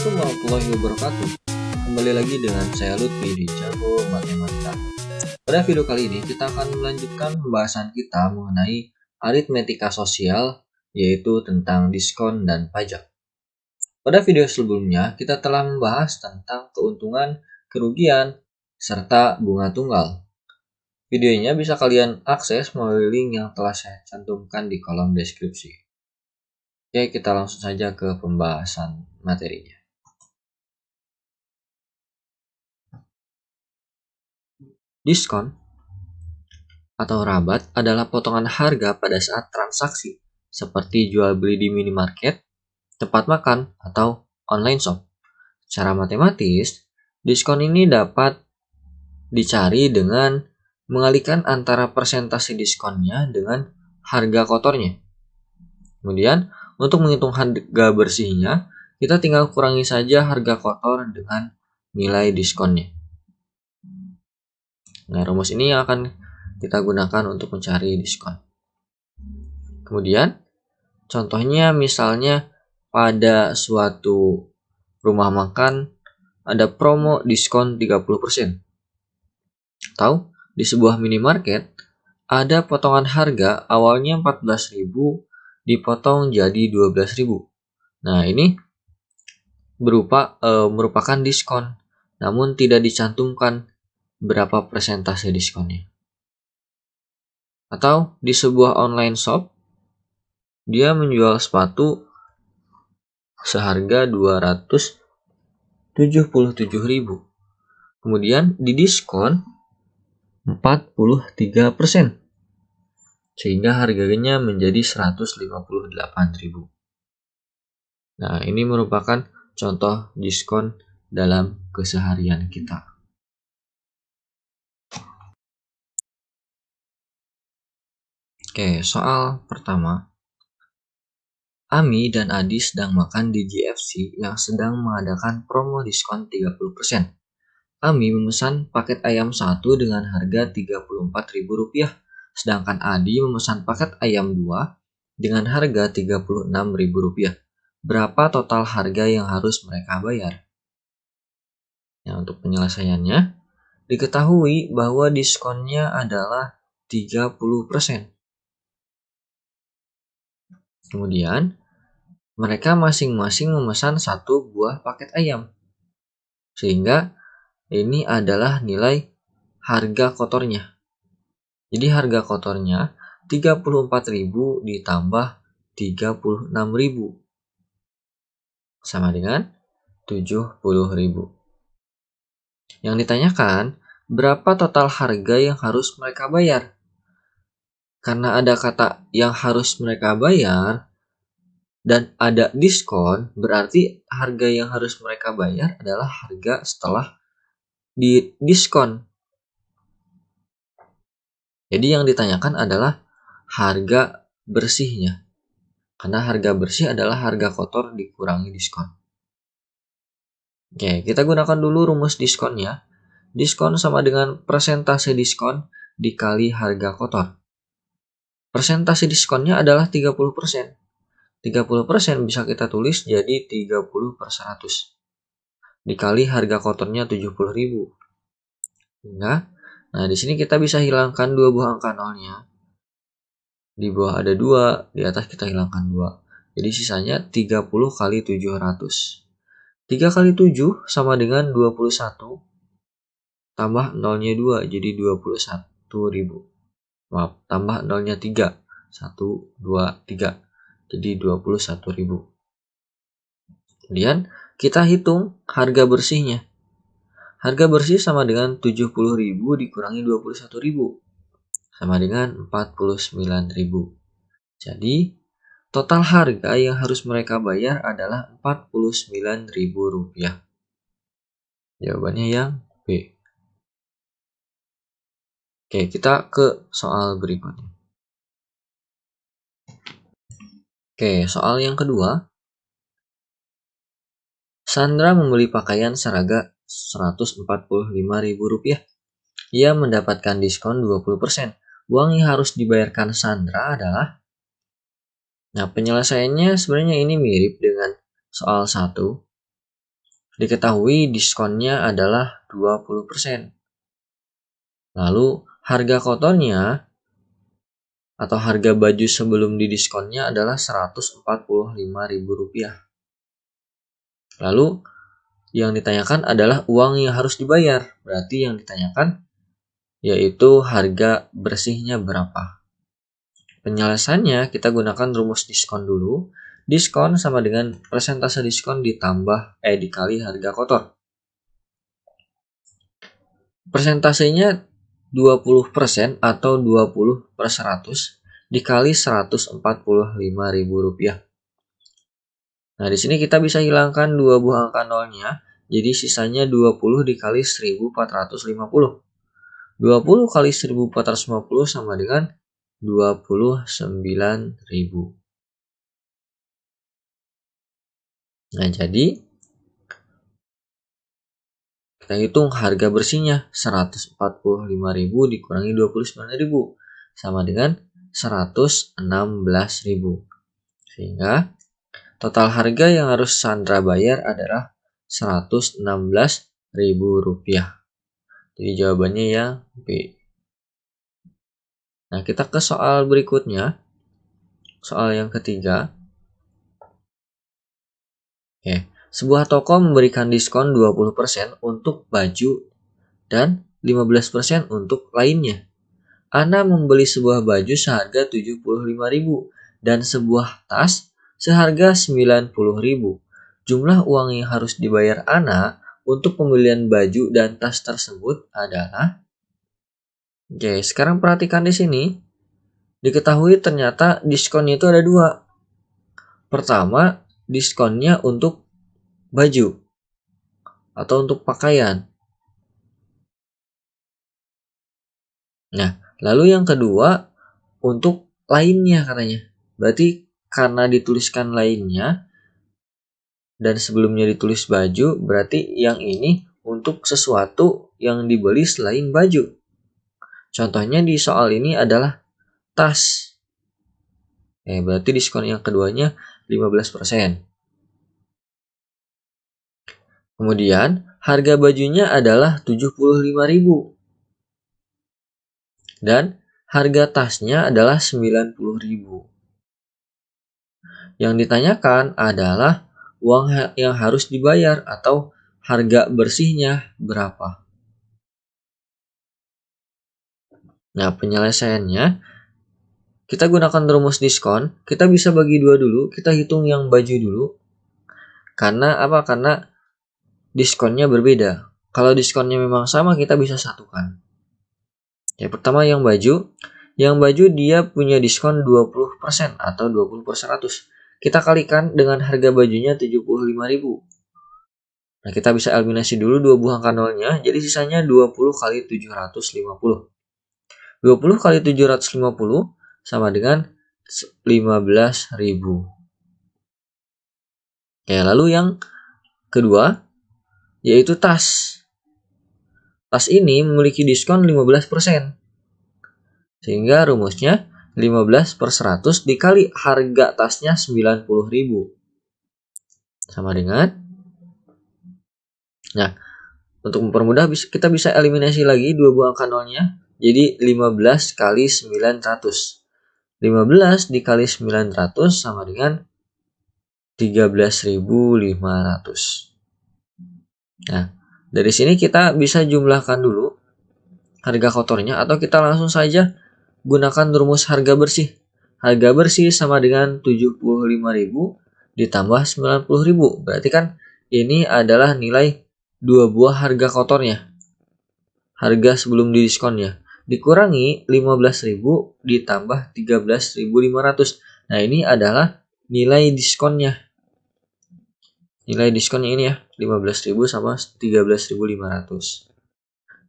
Assalamualaikum warahmatullahi wabarakatuh. Kembali lagi dengan saya Lutfi di Jago Matematika. Pada video kali ini kita akan melanjutkan pembahasan kita mengenai aritmetika sosial, yaitu tentang diskon dan pajak. Pada video sebelumnya kita telah membahas tentang keuntungan, kerugian, serta bunga tunggal. Videonya bisa kalian akses melalui link yang telah saya cantumkan di kolom deskripsi. Oke, kita langsung saja ke pembahasan materinya. Diskon atau rabat adalah potongan harga pada saat transaksi, seperti jual beli di minimarket, tempat makan, atau online shop. Secara matematis, diskon ini dapat dicari dengan mengalihkan antara persentase diskonnya dengan harga kotornya. Kemudian, untuk menghitung harga bersihnya, kita tinggal kurangi saja harga kotor dengan nilai diskonnya. Nah, rumus ini yang akan kita gunakan untuk mencari diskon. Kemudian, contohnya misalnya pada suatu rumah makan ada promo diskon 30%. Atau di sebuah minimarket ada potongan harga awalnya 14.000 dipotong jadi 12.000. Nah, ini merupakan diskon, namun tidak dicantumkan berapa persentase diskonnya. Atau di sebuah online shop, dia menjual sepatu seharga 277.000. Kemudian didiskon 43%. Sehingga harganya menjadi 158.000. Nah, ini merupakan contoh diskon dalam keseharian kita. Oke, soal pertama. Ami dan Adi sedang makan di GFC yang sedang mengadakan promo diskon 30%. Ami memesan paket ayam 1 dengan harga Rp34.000, sedangkan Adi memesan paket ayam 2 dengan harga Rp36.000. Berapa total harga yang harus mereka bayar? Nah, untuk penyelesaiannya, diketahui bahwa diskonnya adalah 30%. Kemudian, mereka masing-masing memesan 1 buah paket ayam. Sehingga ini adalah nilai harga kotornya. Jadi harga kotornya 34.000 ditambah 36.000 sama dengan 70.000. Yang ditanyakan, berapa total harga yang harus mereka bayar? Karena ada kata yang harus mereka bayar dan ada diskon, berarti harga yang harus mereka bayar adalah harga setelah di diskon. Jadi yang ditanyakan adalah harga bersihnya. Karena harga bersih adalah harga kotor dikurangi diskon. Oke, kita gunakan dulu rumus diskonnya. Diskon sama dengan persentase diskon dikali harga kotor. Persentase diskonnya adalah 30%. 30% bisa kita tulis jadi 30/100. Dikali harga kotornya 70.000. Nah, di sini kita bisa hilangkan 2 buah angka nolnya. Di bawah ada 2, di atas kita hilangkan 2. Jadi sisanya 30 kali 700. 3 kali 7 sama dengan 21. Tambah nolnya 2, jadi 21.000. Maaf, tambah nolnya 3. 1, 2, 3. Jadi 21.000. Kemudian kita hitung harga bersihnya. Harga bersih sama dengan 70.000 dikurangi 21.000. Sama dengan 49.000. Jadi, total harga yang harus mereka bayar adalah Rp49.000. Jawabannya yang B. Oke, kita ke soal berikutnya. Oke, soal yang kedua. Sandra membeli pakaian seragam Rp145.000. Ia mendapatkan diskon 20%. Uang yang harus dibayarkan Sandra adalah... Nah, penyelesaiannya sebenarnya ini mirip dengan soal 1. Diketahui diskonnya adalah 20%. Lalu harga kotornya atau harga baju sebelum didiskonnya adalah Rp145.000. Lalu yang ditanyakan adalah uang yang harus dibayar. Berarti yang ditanyakan yaitu harga bersihnya berapa. Penyelesaiannya kita gunakan rumus diskon dulu. Diskon sama dengan persentase diskon dikali harga kotor. Persentasenya 20% atau 20/100 dikali Rp145.000. Nah, di sini kita bisa hilangkan dua buah angka nolnya. Jadi sisanya 20 dikali 1450. 20 kali 1450 sama dengan 29.000. Nah, jadi kita hitung harga bersihnya 145.000 dikurangi 29.000 sama dengan 116.000. Sehingga total harga yang harus Sandra bayar adalah Rp116.000. Jadi jawabannya ya B. Nah, kita ke soal berikutnya. Soal yang ketiga. Oke. Sebuah toko memberikan diskon 20% untuk baju dan 15% untuk lainnya. Ana membeli sebuah baju seharga 75.000 dan sebuah tas seharga 90.000. Jumlah uang yang harus dibayar Ana untuk pembelian baju dan tas tersebut adalah. Oke, sekarang perhatikan di sini. Diketahui ternyata diskonnya itu ada dua. Pertama, diskonnya untuk baju atau untuk pakaian. Nah, lalu yang kedua untuk lainnya katanya. Berarti karena dituliskan lainnya dan sebelumnya ditulis baju, berarti yang ini untuk sesuatu yang dibeli selain baju. Contohnya di soal ini adalah tas. Berarti diskon yang keduanya 15%. Kemudian harga bajunya adalah 75.000. Dan harga tasnya adalah 90.000. Yang ditanyakan adalah uang yang harus dibayar atau harga bersihnya berapa. Nah, penyelesaiannya kita gunakan rumus diskon. Kita bisa bagi dua dulu. Kita hitung yang baju dulu. Karena apa? Karena diskonnya berbeda. Kalau diskonnya memang sama, kita bisa satukan. Yang pertama yang baju. Yang baju dia punya diskon 20% atau 20/100. Kita kalikan dengan harga bajunya 75.000. Nah, kita bisa eliminasi dulu dua buah angka nolnya. Jadi sisanya 20 kali 750. 20 kali 750 sama dengan 15.000. Lalu yang kedua yaitu tas. Tas ini memiliki diskon 15%. Sehingga rumusnya 15/100 dikali harga tasnya 90.000. Sama dengan. Nah, untuk mempermudah kita bisa eliminasi lagi dua buah angka nolnya. Jadi 15 kali 900. 15 dikali 900 sama dengan 13.500. Nah, dari sini kita bisa jumlahkan dulu harga kotornya atau kita langsung saja gunakan rumus harga bersih. Harga bersih sama dengan 75.000 ditambah 90.000. Berarti kan ini adalah nilai dua buah harga kotornya. Harga sebelum didiskonnya. Dikurangi 15.000 ditambah 13.500. Nah, ini adalah nilai diskonnya. Nilai diskonnya ini ya, 15.000 sama 13.500.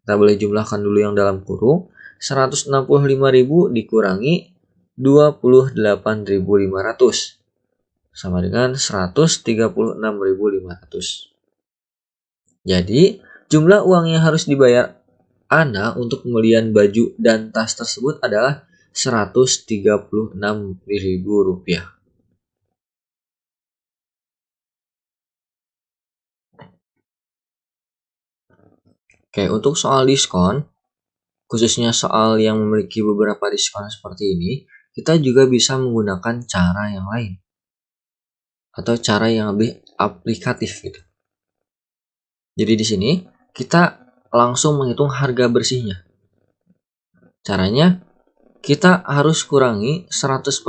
Kita boleh jumlahkan dulu yang dalam kurung. 165.000 dikurangi 28.500 sama dengan 136.500. Jadi, jumlah uang yang harus dibayar Ana untuk pembelian baju dan tas tersebut adalah Rp136.000. Oke, untuk soal diskon, khususnya soal yang memiliki beberapa diskon seperti ini, kita juga bisa menggunakan cara yang lain atau cara yang lebih aplikatif gitu. Jadi di sini kita langsung menghitung harga bersihnya. Caranya kita harus kurangi 100%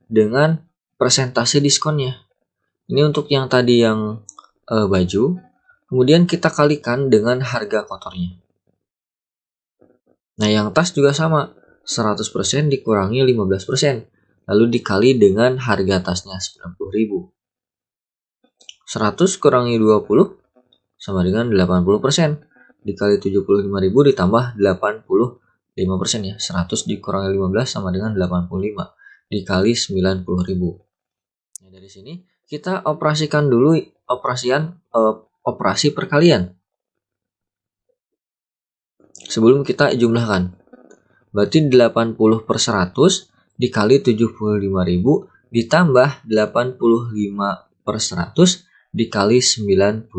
dengan persentase diskonnya. Ini untuk yang tadi yang baju, kemudian kita kalikan dengan harga kotornya. Nah, yang tas juga sama, 100% dikurangi 15%, lalu dikali dengan harga tasnya 90.000. 100 kurangi 20 sama dengan 80%, dikali 75.000 ditambah 85% ya. 100 dikurangi 15 sama dengan 85, dikali 90.000. Nah, dari sini kita operasikan dulu operasi perkalian sebelum kita jumlahkan. Berarti 80 per 100 dikali 75.000 ditambah 85 per 100 dikali 90.000.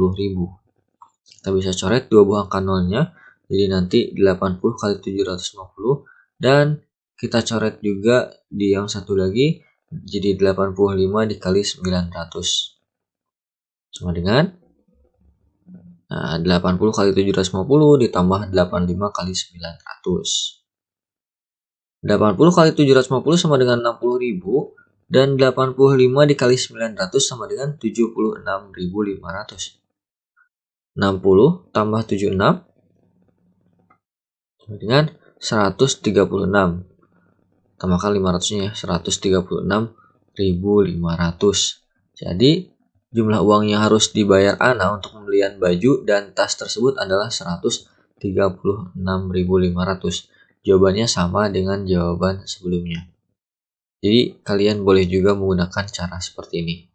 Kita bisa coret dua buah angka nolnya. Jadi nanti 80 kali 750 dan kita coret juga di yang satu lagi. Jadi 85 dikali 900 sama dengan 80 kali 750 ditambah 85 kali 900. 80 kali 750 sama dengan 60.000 dan 85 dikali 900 sama dengan 76.500. 60 tambah 76 sama dengan 136. Tambahkan 500-nya ya, 136.500. Jadi jumlah uang yang harus dibayar Ana untuk pembelian baju dan tas tersebut adalah 136.500. Jawabannya sama dengan jawaban sebelumnya. Jadi kalian boleh juga menggunakan cara seperti ini.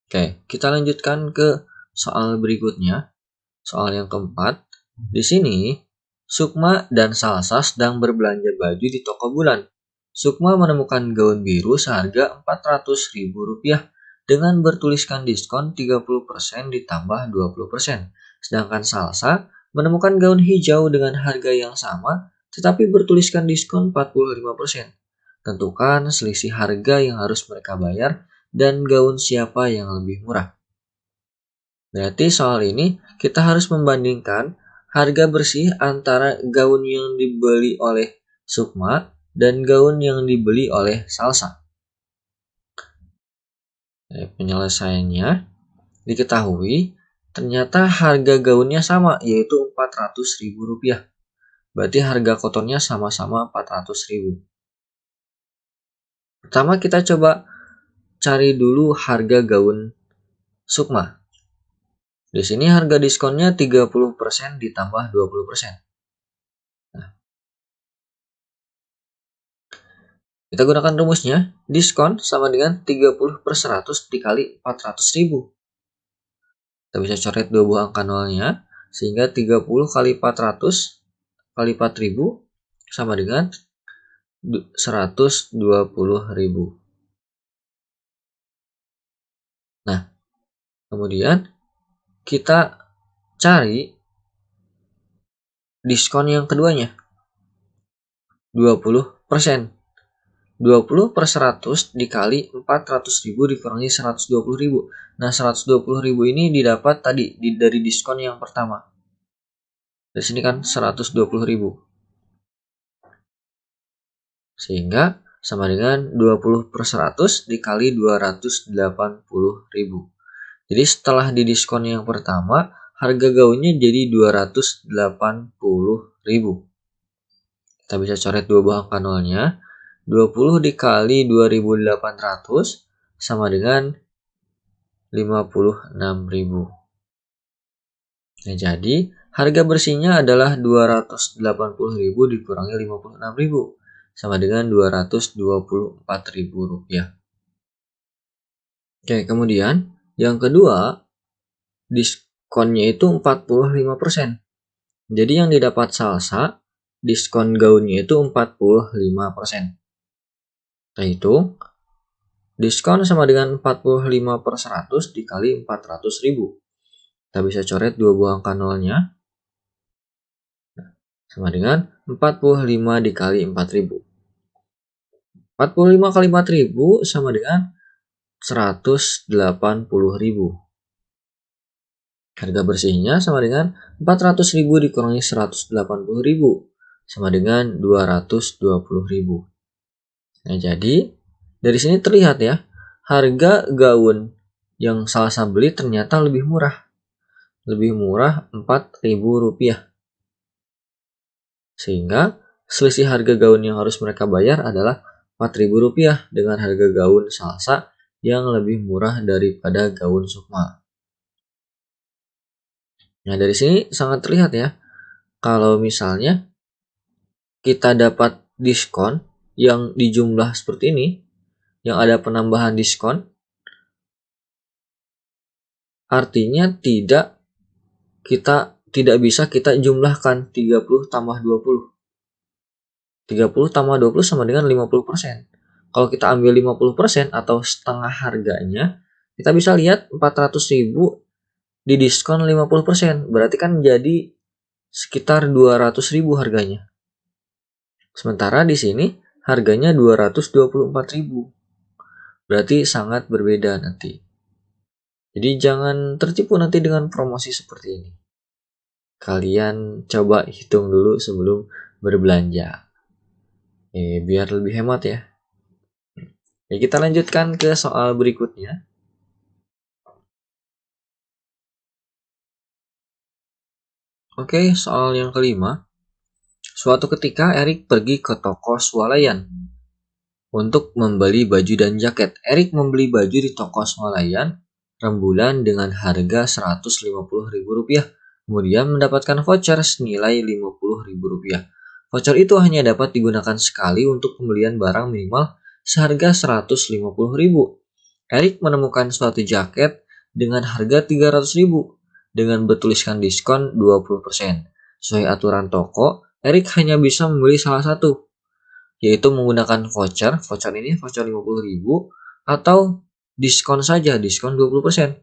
Oke, kita lanjutkan ke soal berikutnya. Soal yang keempat. Di sini, Sukma dan Salsa sedang berbelanja baju di toko bulan. Sukma menemukan gaun biru seharga Rp400.000 dengan bertuliskan diskon 30% ditambah 20%. Sedangkan Salsa menemukan gaun hijau dengan harga yang sama tetapi bertuliskan diskon 45%. Tentukan selisih harga yang harus mereka bayar dan gaun siapa yang lebih murah. Berarti soal ini kita harus membandingkan harga bersih antara gaun yang dibeli oleh Sukma dan gaun yang dibeli oleh Salsa. Penyelesaiannya diketahui ternyata harga gaunnya sama, yaitu Rp400.000. Berarti harga kotornya sama-sama Rp400.000. Pertama kita coba cari dulu harga gaun Sukma. Di sini harga diskonnya 30% ditambah 20%. Nah, kita gunakan rumusnya, diskon sama dengan 30 per 100 dikali 400.000. Kita bisa coret dua buah angka nolnya, sehingga 30 kali 400 kali 4.000 sama dengan 120.000. Nah, kemudian kita cari diskon yang keduanya, 20%. 20 per 100 dikali 400.000 dikurangi 120.000. Nah, 120.000 ini didapat tadi dari diskon yang pertama. Di sini kan 120.000. Sehingga sama dengan 20 per 100 dikali 280.000. Jadi setelah didiskon yang pertama, harga gaunnya jadi 280.000. Kita bisa coret dua buah angka nolnya. 20 dikali 2.800 sama dengan 56.000. Nah, jadi harga bersihnya adalah 280.000 dikurangi 56.000 sama dengan Rp224.000. Oke, kemudian yang kedua, diskonnya itu 45%. Jadi yang didapat Salsa, diskon gaunnya itu 45%. Kita hitung, diskon sama dengan 45 per 100 dikali 400.000. Kita bisa coret dua buah angka nolnya. Sama dengan 45 dikali 4000. 45 kali 4000 sama dengan 180.000. Harga bersihnya sama dengan 400.000 dikurangi 180.000 sama dengan 220.000. Nah, jadi dari sini terlihat ya, harga gaun yang Salsa beli ternyata lebih murah. Lebih murah Rp4.000. Sehingga selisih harga gaun yang harus mereka bayar adalah Rp4.000 dengan harga gaun Salsa yang lebih murah daripada gaun Sukma. Nah, dari sini sangat terlihat ya, kalau misalnya kita dapat diskon yang dijumlah seperti ini, yang ada penambahan diskon, artinya tidak bisa kita jumlahkan 30 tambah 20. 30 tambah 20 sama dengan 50%. Kalau kita ambil 50% atau setengah harganya, kita bisa lihat 400.000 didiskon 50%. Berarti kan jadi sekitar 200.000 harganya. Sementara di sini harganya 224.000. Berarti sangat berbeda nanti. Jadi jangan tertipu nanti dengan promosi seperti ini. Kalian coba hitung dulu sebelum berbelanja. Biar lebih hemat ya. Kita lanjutkan ke soal berikutnya. Oke, soal yang kelima. Suatu ketika Erik pergi ke toko swalayan untuk membeli baju dan jaket. Erik membeli baju di toko swalayan rembulan dengan harga Rp150.000. Kemudian mendapatkan voucher senilai Rp50.000. Voucher itu hanya dapat digunakan sekali untuk pembelian barang minimal seharga Rp150.000. Erik menemukan suatu jaket dengan harga Rp300.000 dengan bertuliskan diskon 20%. Sesuai aturan toko, Erik hanya bisa membeli salah satu, yaitu menggunakan voucher. Voucher ini voucher 50.000 atau diskon saja, diskon 20%.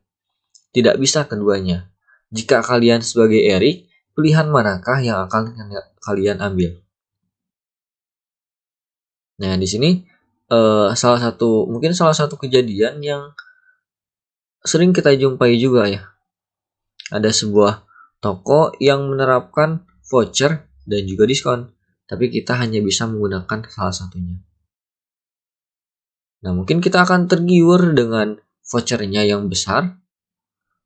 Tidak bisa keduanya. Jika kalian sebagai Erik, pilihan manakah yang akan kalian ambil? Nah, di sini salah satu kejadian yang sering kita jumpai juga ya. Ada sebuah toko yang menerapkan voucher dan juga diskon, tapi kita hanya bisa menggunakan salah satunya. Nah, mungkin kita akan tergiur dengan vouchernya yang besar,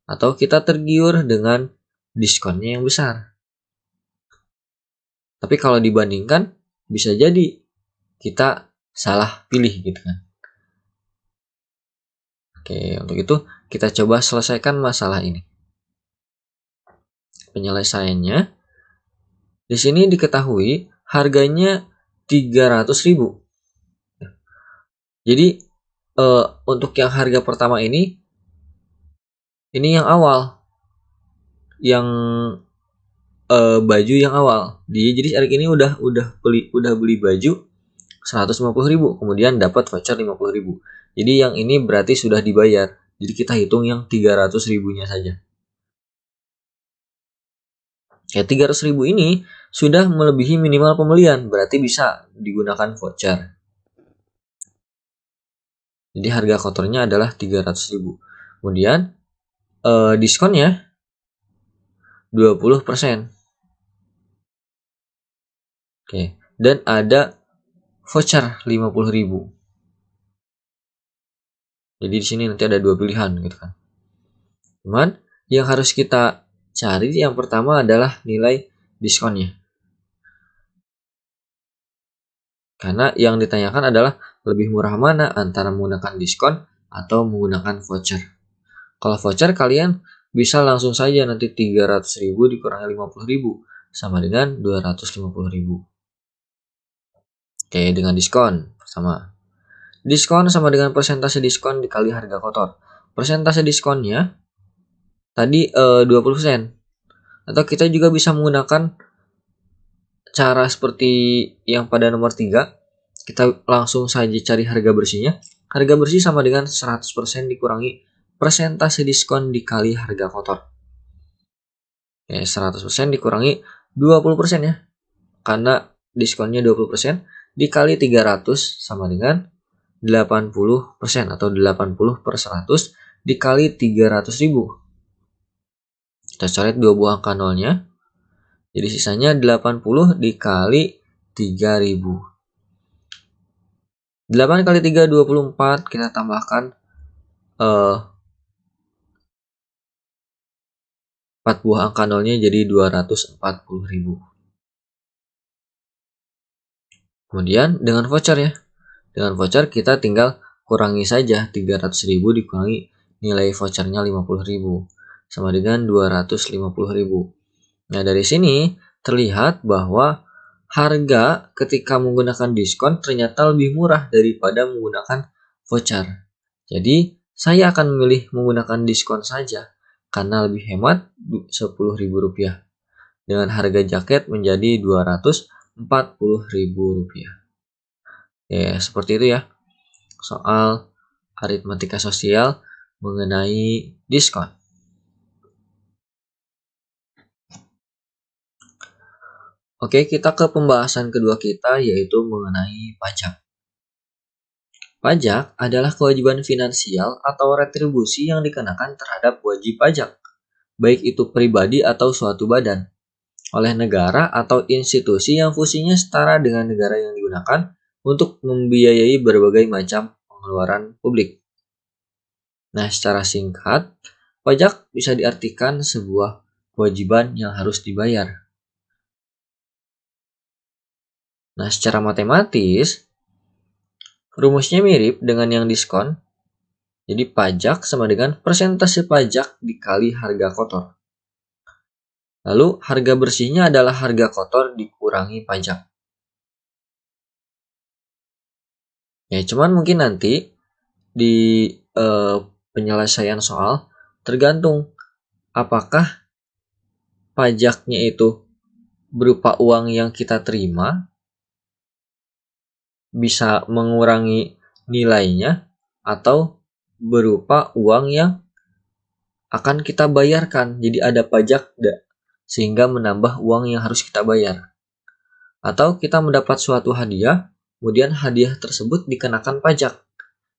atau kita tergiur dengan diskonnya yang besar. Tapi kalau dibandingkan, bisa jadi kita salah pilih gitu kan. Oke, untuk itu kita coba selesaikan masalah ini. Penyelesaiannya, di sini diketahui harganya 300.000. Jadi untuk yang harga pertama ini yang awal, yang baju yang awal. Jadi Erik ini udah beli baju 150.000, kemudian dapat voucher 50.000. Jadi yang ini berarti sudah dibayar. Jadi kita hitung yang 300.000-nya saja. 300.000 ini sudah melebihi minimal pembelian, berarti bisa digunakan voucher. Jadi harga kotornya adalah 300.000. Kemudian diskonnya 20%. Oke, dan ada voucher 50.000. Jadi di sini nanti ada dua pilihan gitu kan. Cuman yang harus kita cari yang pertama adalah nilai diskonnya. Karena yang ditanyakan adalah lebih murah mana antara menggunakan diskon atau menggunakan voucher. Kalau voucher kalian bisa langsung saja nanti 300.000 dikurangi 50.000 sama dengan 250.000. Oke, dengan diskon sama. Diskon sama dengan persentase diskon dikali harga kotor. Persentase diskonnya tadi 20%. Atau kita juga bisa menggunakan cara seperti yang pada nomor 3. Kita langsung saja cari harga bersihnya. Harga bersih sama dengan 100% dikurangi persentase diskon dikali harga kotor. 100% dikurangi 20% ya. Karena diskonnya 20% dikali 300 sama dengan 80% atau 80 per 100 dikali 300.000. Kita coret 2 buah angka nolnya. Jadi sisanya 80 dikali 3.000. 8 kali 3, 24. Kita tambahkan 4 buah angka nolnya jadi 240.000. Kemudian dengan voucher ya. Dengan voucher kita tinggal kurangi saja 300.000 dikurangi nilai vouchernya 50.000 sama dengan 250.000. Nah, dari sini terlihat bahwa harga ketika menggunakan diskon ternyata lebih murah daripada menggunakan voucher. Jadi, saya akan memilih menggunakan diskon saja karena lebih hemat Rp10.000 dengan harga jaket menjadi Rp240.000. Ya, seperti itu ya. Soal aritmatika sosial mengenai diskon. Oke, kita ke pembahasan kedua kita yaitu mengenai pajak. Pajak adalah kewajiban finansial atau retribusi yang dikenakan terhadap wajib pajak, baik itu pribadi atau suatu badan, oleh negara atau institusi yang fungsinya setara dengan negara yang digunakan untuk membiayai berbagai macam pengeluaran publik. Nah, secara singkat, pajak bisa diartikan sebuah kewajiban yang harus dibayar. Nah, secara matematis, rumusnya mirip dengan yang diskon. Jadi pajak sama dengan persentase pajak dikali harga kotor. Lalu harga bersihnya adalah harga kotor dikurangi pajak. Ya, cuman mungkin nanti di penyelesaian soal tergantung apakah pajaknya itu berupa uang yang kita terima bisa mengurangi nilainya atau berupa uang yang akan kita bayarkan. Jadi ada pajak sehingga menambah uang yang harus kita bayar. Atau kita mendapat suatu hadiah, kemudian hadiah tersebut dikenakan pajak.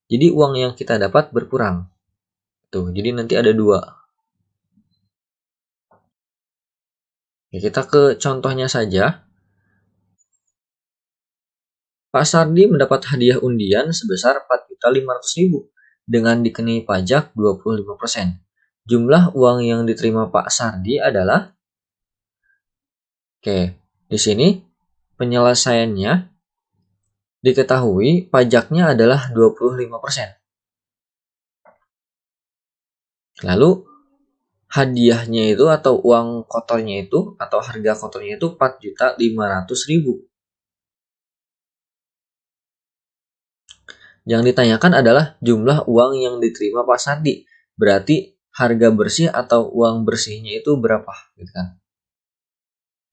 Jadi uang yang kita dapat berkurang. Tuh, jadi nanti ada dua. Ya, kita ke contohnya saja. Pak Sardi mendapat hadiah undian sebesar 4.500.000 dengan dikenai pajak 25%. Jumlah uang yang diterima Pak Sardi adalah di sini penyelesaiannya diketahui pajaknya adalah 25%. Lalu hadiahnya itu atau uang kotornya itu atau harga kotornya itu 4.500.000. Yang ditanyakan adalah jumlah uang yang diterima Pak Sardi. Berarti harga bersih atau uang bersihnya itu berapa, gitu kan?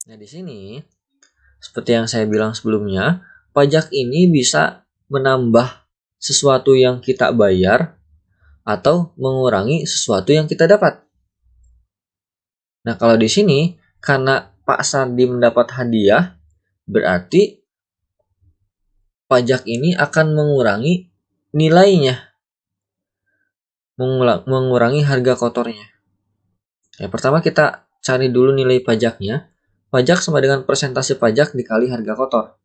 Nah, di sini seperti yang saya bilang sebelumnya, pajak ini bisa menambah sesuatu yang kita bayar atau mengurangi sesuatu yang kita dapat. Nah, kalau di sini karena Pak Sardi mendapat hadiah, berarti pajak ini akan mengurangi nilainya, mengurangi harga kotornya. Ya, pertama kita cari dulu nilai pajaknya. Pajak sama dengan persentase pajak dikali harga kotor.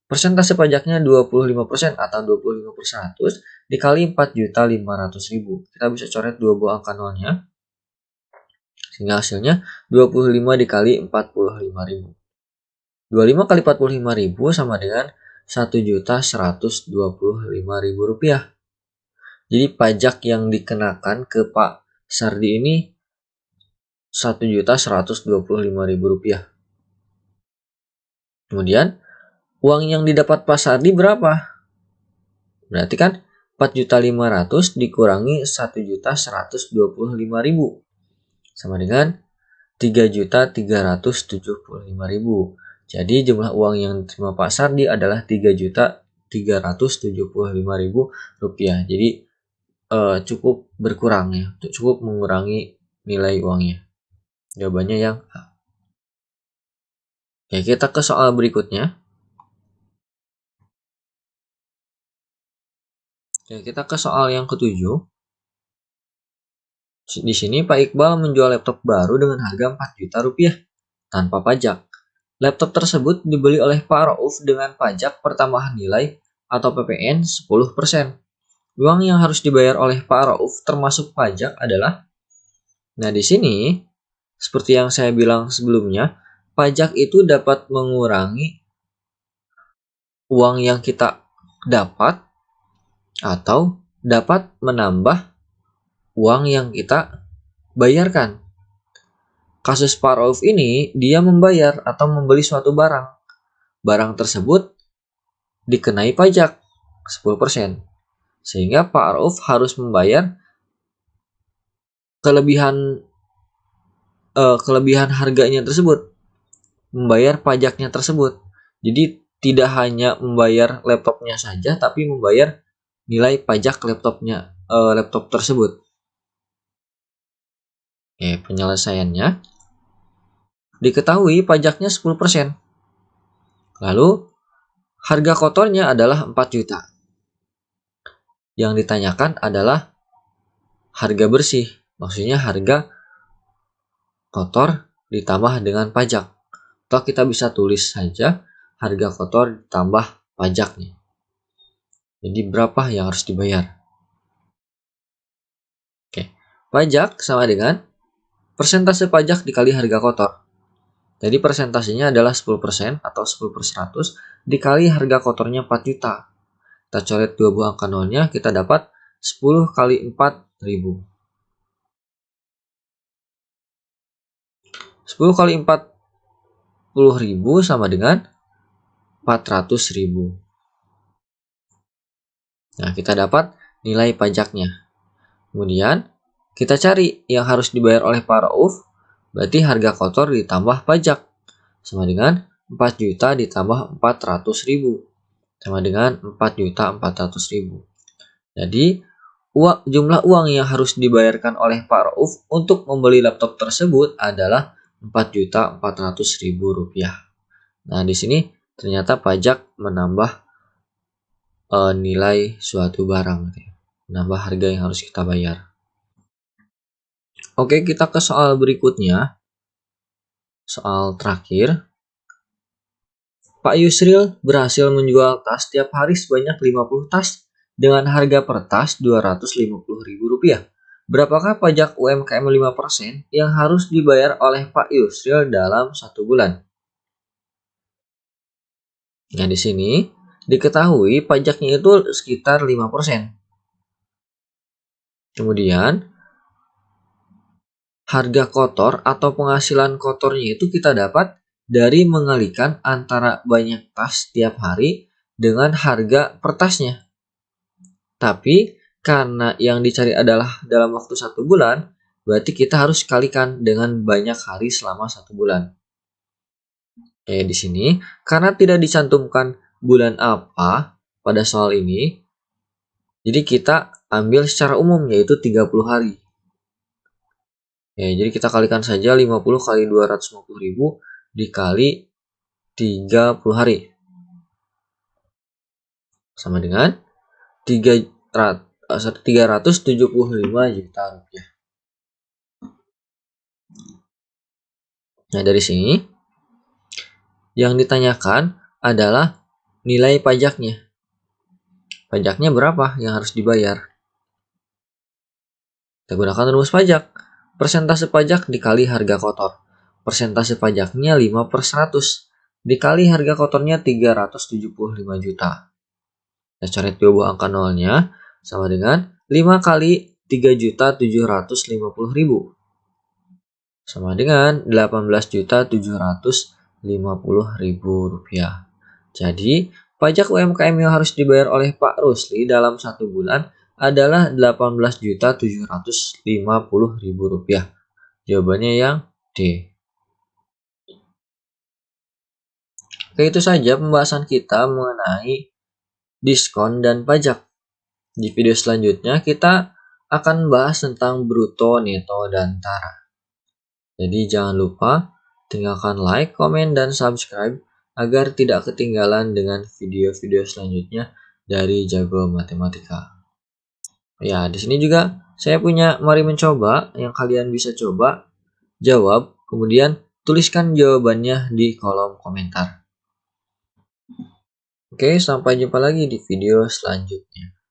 Persentase pajaknya 25% atau 25 per 100 dikali 4.500.000. Kita bisa coret dua buah angka nolnya. Sehingga hasilnya 25 dikali 45.000. 25 kali 45.000 sama dengan Rp1.125.000. Jadi pajak yang dikenakan ke Pak Sardi ini Rp1.125.000. Kemudian uang yang didapat Pak Sardi berapa? Berarti kan 4.500.000 dikurangi 1.125.000 sama dengan 3.375.000. Jadi jumlah uang yang diterima Pak Sardi adalah Rp3.375.000. Jadi cukup berkurang ya, cukup mengurangi nilai uangnya. Jawabannya yang A. Oke, kita ke soal berikutnya. Oke, kita ke soal yang ke-7. Di sini Pak Iqbal menjual laptop baru dengan harga 4 juta rupiah tanpa pajak. Laptop tersebut dibeli oleh Pak Rauf dengan pajak pertambahan nilai atau PPN 10%. Uang yang harus dibayar oleh Pak Rauf termasuk pajak adalah. Nah, di sini seperti yang saya bilang sebelumnya, pajak itu dapat mengurangi uang yang kita dapat atau dapat menambah uang yang kita bayarkan. Kasus Pak Rauf ini, dia membayar atau membeli suatu barang. Barang tersebut dikenai pajak 10%. Sehingga Pak Rauf harus membayar kelebihan harganya tersebut, membayar pajaknya tersebut. Jadi tidak hanya membayar laptopnya saja, tapi membayar nilai pajak laptop tersebut. Penyelesaiannya, diketahui pajaknya 10%. Lalu harga kotornya adalah 4 juta. Yang ditanyakan adalah harga bersih, maksudnya harga kotor ditambah dengan pajak. Atau kita bisa tulis saja harga kotor ditambah pajaknya. Jadi berapa yang harus dibayar? Oke, pajak sama dengan persentase pajak dikali harga kotor. Jadi persentasenya adalah 10% atau 10/100 dikali harga kotornya 4 juta. Kita coret 2 buah angka nolnya, kita dapat 10 kali 4.000. 10 kali 40.000 sama dengan 400.000. Nah, kita dapat nilai pajaknya. Kemudian, kita cari yang harus dibayar oleh Pak Rauf, berarti harga kotor ditambah pajak. Sama dengan 4 juta ditambah 400.000. Sama dengan 4.400.000. Jadi, jumlah uang yang harus dibayarkan oleh Pak Rauf untuk membeli laptop tersebut adalah 4.400.000 rupiah. Nah, di sini ternyata pajak menambah nilai suatu barang, menambah harga yang harus kita bayar. Oke, kita ke soal berikutnya. Soal terakhir. Pak Yusril berhasil menjual tas setiap hari sebanyak 50 tas dengan harga per tas Rp250.000. Berapakah pajak UMKM 5% yang harus dibayar oleh Pak Yusril dalam 1 bulan? Nah, di sini diketahui pajaknya itu sekitar 5%. Kemudian, harga kotor atau penghasilan kotornya itu kita dapat dari mengalikan antara banyak tas setiap hari dengan harga per tasnya. Tapi karena yang dicari adalah dalam waktu 1 bulan, berarti kita harus kalikan dengan banyak hari selama 1 bulan. Di sini, karena tidak dicantumkan bulan apa pada soal ini, jadi kita ambil secara umum yaitu 30 hari. Jadi kita kalikan saja 50 kali 250.000 dikali 30 hari. Sama dengan 375 juta rupiah. Nah, dari sini yang ditanyakan adalah nilai pajaknya. Pajaknya berapa yang harus dibayar? Kita gunakan rumus pajak. Persentase pajak dikali harga kotor. Persentase pajaknya 5/100 dikali harga kotornya 375 juta. Kita coret 2 buah angka nolnya sama dengan 5 kali 3.750.000 sama dengan 18.750.000 rupiah. Jadi, pajak UMKM yang harus dibayar oleh Pak Rusli dalam 1 bulan adalah 18.750.000 rupiah. Jawabannya yang D. Oke, itu saja pembahasan kita mengenai diskon dan pajak. Di video selanjutnya kita akan bahas tentang bruto, neto, dan tara. Jadi jangan lupa tinggalkan like, komen, dan subscribe agar tidak ketinggalan dengan video-video selanjutnya dari Jago Matematika. Ya, di sini juga saya punya mari mencoba yang kalian bisa coba jawab, kemudian tuliskan jawabannya di kolom komentar. Oke, sampai jumpa lagi di video selanjutnya.